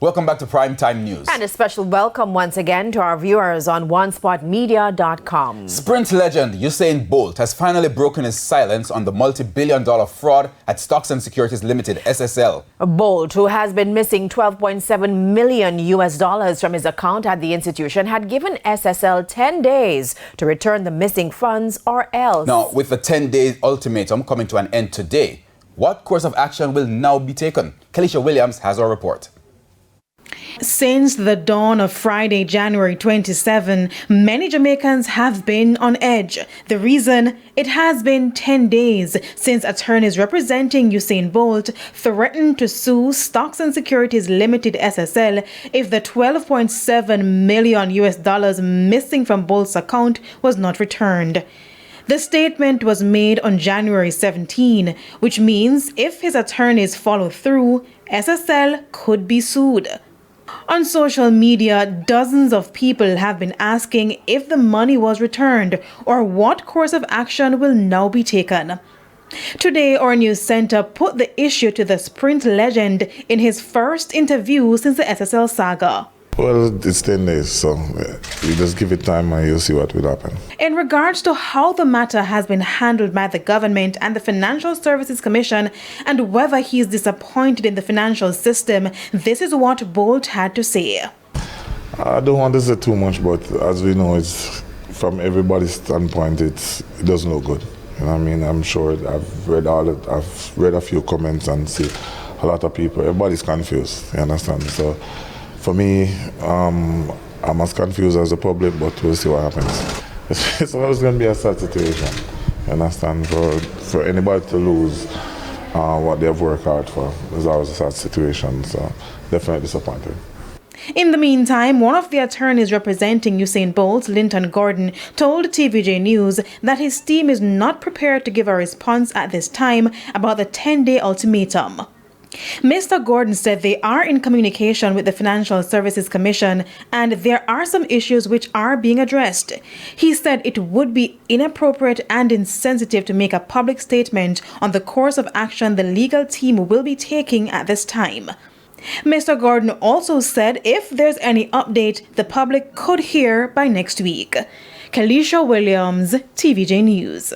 Welcome back to Primetime News. And a special welcome once again to our viewers on OneSpotMedia.com. Sprint legend Usain Bolt has finally broken his silence on the multi-billion-dollar fraud at Stocks and Securities Limited, SSL. Bolt, who has been missing $12.7 million from his account at the institution, had given SSL 10 days to return the missing funds or else. Now, with the 10-day ultimatum coming to an end today, what course of action will now be taken? Kelisha Williams has our report. Since the dawn of Friday, January 27, many Jamaicans have been on edge. The reason? It has been 10 days since attorneys representing Usain Bolt threatened to sue Stocks and Securities Limited SSL if the $12.7 million missing from Bolt's account was not returned. The statement was made on January 17, which means if his attorneys follow through, SSL could be sued. On social media, dozens of people have been asking if the money was returned or what course of action will now be taken. Today, our news center put the issue to the Sprint legend in his first interview since the SSL saga. Well, it's 10 days, so you just give it time and you'll see what will happen. In regards to how the matter has been handled by the government and the Financial Services Commission and whether he is disappointed in the financial system, this is what Bolt had to say. I don't want to say too much, but as we know, it's from everybody's standpoint, it doesn't look good. You know what I mean? I'm sure I've read a few comments and see a lot of people, everybody's confused, you understand? So for me, I'm as confused as the public, but we'll see what happens. It's always going to be a sad situation, you understand? For anybody to lose what they've worked hard for is always a sad situation, so definitely disappointed. In the meantime, one of the attorneys representing Usain Bolt, Linton Gordon, told TVJ News that his team is not prepared to give a response at this time about the 10-day ultimatum. Mr. Gordon said they are in communication with the Financial Services Commission and there are some issues which are being addressed. He said it would be inappropriate and insensitive to make a public statement on the course of action the legal team will be taking at this time. Mr. Gordon also said if there's any update, the public could hear by next week. Kelisha Williams, TVJ News.